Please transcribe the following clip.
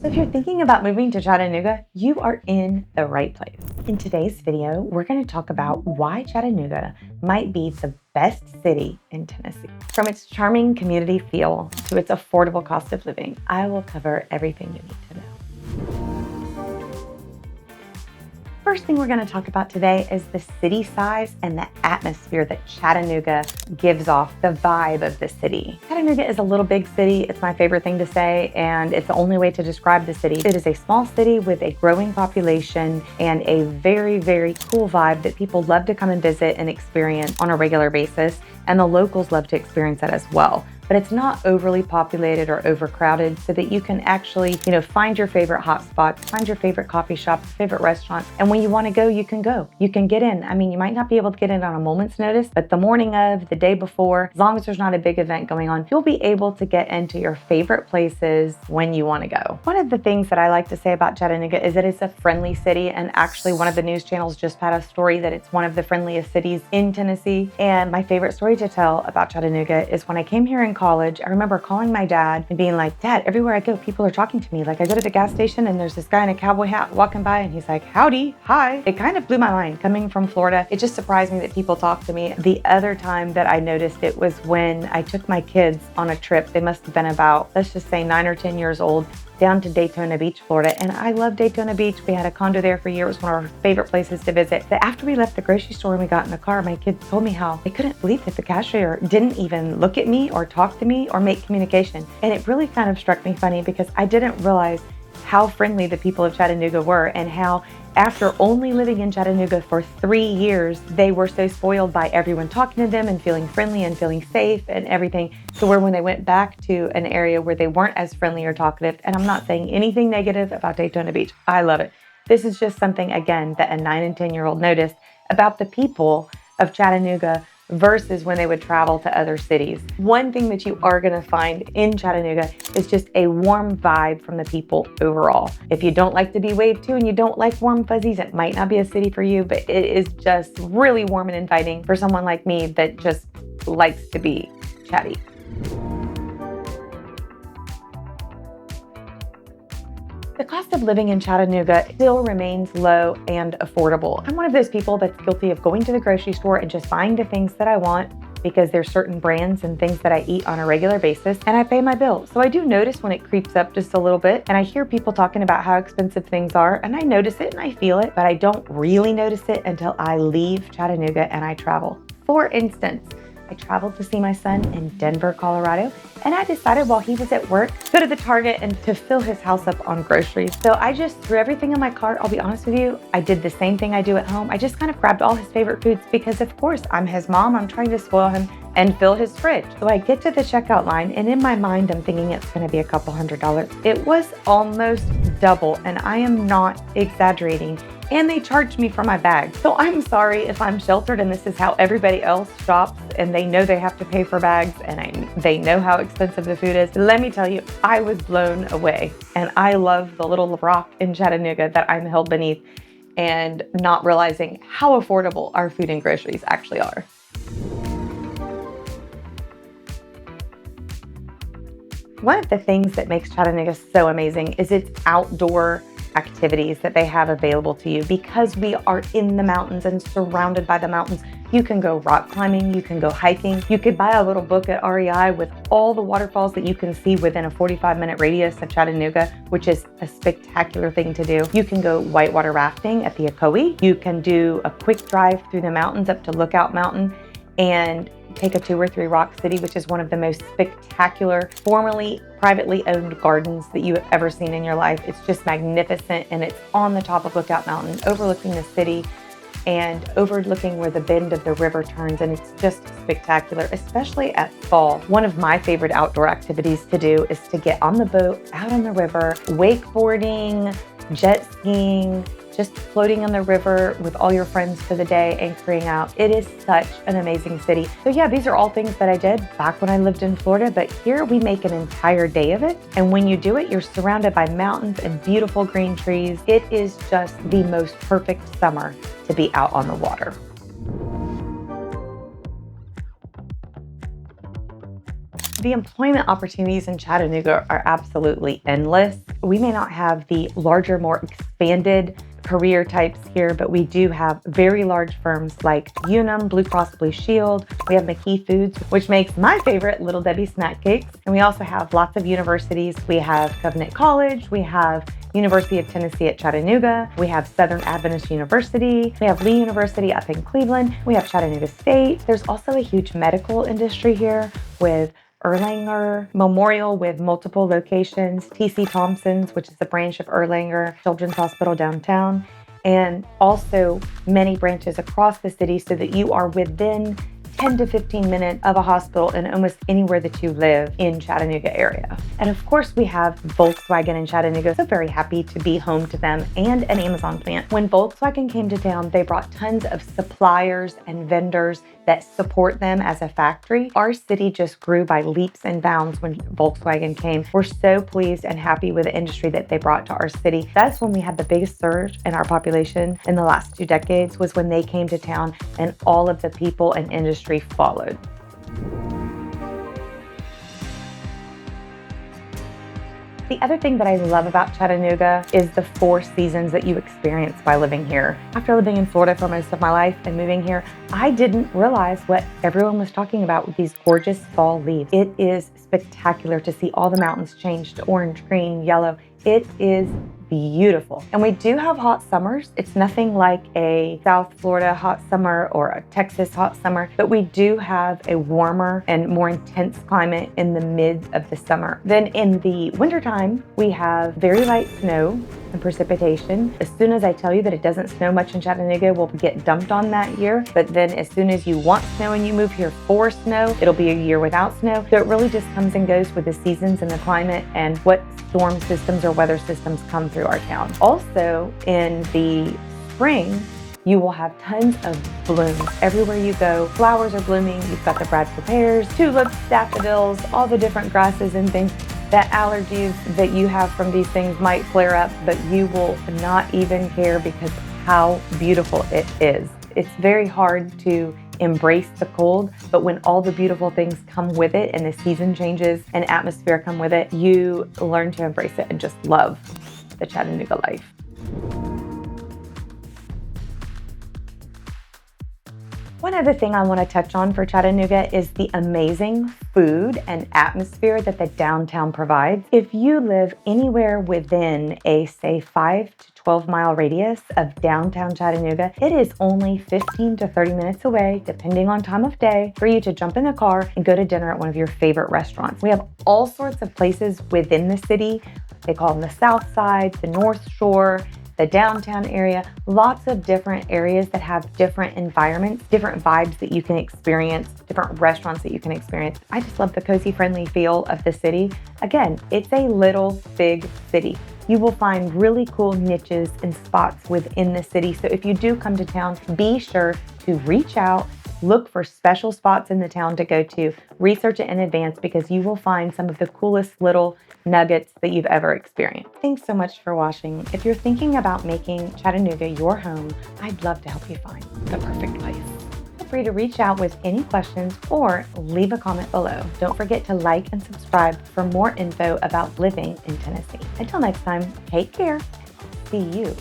So if you're thinking about moving to Chattanooga, you are in the right place. In today's video, we're going to talk about why Chattanooga might be the best city in Tennessee. From its charming community feel to its affordable cost of living, I will cover everything you need to know. First thing we're going to talk about today is the city size and the atmosphere that Chattanooga gives off, the vibe of the city. Chattanooga is a little big city. It's my favorite thing to say, and it's the only way to describe the city. It is a small city with a growing population and a very, very cool vibe that people love to come and visit and experience on a regular basis, and the locals love to experience that as well. But it's not overly populated or overcrowded, so that you can actually, find your favorite hot spots, find your favorite coffee shop, favorite restaurants. And when you want to go, you can go. You can get in. I mean, you might not be able to get in on a moment's notice, but the morning of, the day before, as long as there's not a big event going on, you'll be able to get into your favorite places when you want to go. One of the things that I like to say about Chattanooga is that it's a friendly city. And actually, one of the news channels just had a story that it's one of the friendliest cities in Tennessee. And my favorite story to tell about Chattanooga is when I came here in college, I remember calling my dad and being like, "Dad, everywhere I go, people are talking to me. Like, I go to the gas station and there's this guy in a cowboy hat walking by and he's like, 'Howdy, hi.'" It kind of blew my mind. Coming from Florida, it just surprised me that people talk to me. The other time that I noticed it was when I took my kids on a trip. They must have been about, let's just say 9 or 10 years old, down to Daytona Beach, Florida. And I love Daytona Beach. We had a condo there for a year. It was one of our favorite places to visit. But after we left the grocery store and we got in the car, my kids told me how they couldn't believe that the cashier didn't even look at me or talk to me or make communication. And it really kind of struck me funny because I didn't realize how friendly the people of Chattanooga were, and how after only living in Chattanooga for 3 years, they were so spoiled by everyone talking to them and feeling friendly and feeling safe and everything. So where when they went back to an area where they weren't as friendly or talkative, and I'm not saying anything negative about Daytona Beach, I love it. This is just something, again, that a 9 and 10-year-old noticed about the people of Chattanooga versus when they would travel to other cities. One thing that you are going to find in Chattanooga is just a warm vibe from the people overall. If you don't like to be waved to and you don't like warm fuzzies, it might not be a city for you, but it is just really warm and inviting for someone like me that just likes to be chatty. The cost of living in Chattanooga still remains low and affordable. I'm one of those people that's guilty of going to the grocery store and just buying the things that I want because there's certain brands and things that I eat on a regular basis, and I pay my bill. So I do notice when it creeps up just a little bit, and I hear people talking about how expensive things are, and I notice it and I feel it, but I don't really notice it until I leave Chattanooga and I travel. For instance, I traveled to see my son in Denver, Colorado, and I decided while he was at work to go to the Target and to fill his house up on groceries. So I just threw everything in my cart. I'll be honest with you, I did the same thing I do at home. I just kind of grabbed all his favorite foods because, of course, I'm his mom. I'm trying to spoil him and fill his fridge. So I get to the checkout line, and in my mind, I'm thinking it's going to be a couple $100. It was almost double, and I am not exaggerating. And they charged me for my bag. So I'm sorry if I'm sheltered and this is how everybody else shops and they know they have to pay for bags and they know how expensive the food is. Let me tell you, I was blown away. And I love the little rock in Chattanooga that I'm held beneath, and not realizing how affordable our food and groceries actually are. One of the things that makes Chattanooga so amazing is its outdoor activities that they have available to you. Because we are in the mountains and surrounded by the mountains, you can go rock climbing, you can go hiking. You could buy a little book at REI with all the waterfalls that you can see within a 45-minute radius of Chattanooga, which is a spectacular thing to do. You can go whitewater rafting at the Ocoee. You can do a quick drive through the mountains up to Lookout Mountain and take a 2 or 3 Rock City, which is one of the most spectacular, formerly privately owned gardens that you have ever seen in your life. It's just magnificent, and it's on the top of Lookout Mountain, overlooking the city and overlooking where the bend of the river turns, and it's just spectacular, especially at fall. One of my favorite outdoor activities to do is to get on the boat, out on the river, wakeboarding, jet skiing, just floating on the river with all your friends for the day, anchoring out. It is such an amazing city. So yeah, these are all things that I did back when I lived in Florida, but here we make an entire day of it. And when you do it, you're surrounded by mountains and beautiful green trees. It is just the most perfect summer to be out on the water. The employment opportunities in Chattanooga are absolutely endless. We may not have the larger, more expanded career types here, but we do have very large firms like Unum, Blue Cross Blue Shield. We have McKee Foods, which makes my favorite Little Debbie snack cakes. And we also have lots of universities. We have Covenant College. We have University of Tennessee at Chattanooga. We have Southern Adventist University. We have Lee University up in Cleveland. We have Chattanooga State. There's also a huge medical industry here with Erlanger Memorial with multiple locations, T.C. Thompson's, which is a branch of Erlanger Children's Hospital downtown, and also many branches across the city so that you are within 10 to 15 minutes of a hospital in almost anywhere that you live in Chattanooga area. And of course, we have Volkswagen in Chattanooga. So very happy to be home to them and an Amazon plant. When Volkswagen came to town, they brought tons of suppliers and vendors that support them as a factory. Our city just grew by leaps and bounds when Volkswagen came. We're so pleased and happy with the industry that they brought to our city. That's when we had the biggest surge in our population in the last 2 decades, was when they came to town and all of the people and industry followed. The other thing that I love about Chattanooga is the 4 seasons that you experience by living here. After living in Florida for most of my life and moving here, I didn't realize what everyone was talking about with these gorgeous fall leaves. It is spectacular to see all the mountains change to orange, green, yellow. It is beautiful. And we do have hot summers. It's nothing like a South Florida hot summer or a Texas hot summer, but we do have a warmer and more intense climate in the mid of the summer. Then in the wintertime, we have very light snow and precipitation. As soon as I tell you that it doesn't snow much in Chattanooga, we'll get dumped on that year. But then as soon as you want snow and you move here for snow, it'll be a year without snow. So it really just comes and goes with the seasons and the climate and what storm systems or weather systems come through our town. Also in the spring, you will have tons of blooms. Everywhere you go, flowers are blooming. You've got the Bradford pears, tulips, daffodils, all the different grasses and things. That allergies that you have from these things might flare up, but you will not even care because how beautiful it is. It's very hard to embrace the cold, but when all the beautiful things come with it and the season changes and atmosphere come with it, you learn to embrace it and just love the Chattanooga life. One other thing I want to touch on for Chattanooga is the amazing food and atmosphere that the downtown provides. If you live anywhere within a, say, 5 to 12 mile radius of downtown Chattanooga, it is only 15 to 30 minutes away, depending on time of day, for you to jump in a car and go to dinner at one of your favorite restaurants. We have all sorts of places within the city. They call them the South Side, the North Shore, the downtown area, lots of different areas that have different environments, different vibes that you can experience, different restaurants that you can experience. I just love the cozy, friendly feel of the city. Again, it's a little big city. You will find really cool niches and spots within the city. So if you do come to town, be sure to reach out, look for special spots in the town to go to, research it in advance because you will find some of the coolest little nuggets that you've ever experienced. Thanks so much for watching. If you're thinking about making Chattanooga your home, I'd love to help you find the perfect place. Feel free to reach out with any questions or leave a comment below. Don't forget to like and subscribe for more info about living in Tennessee. Until next time, take care and I'll see you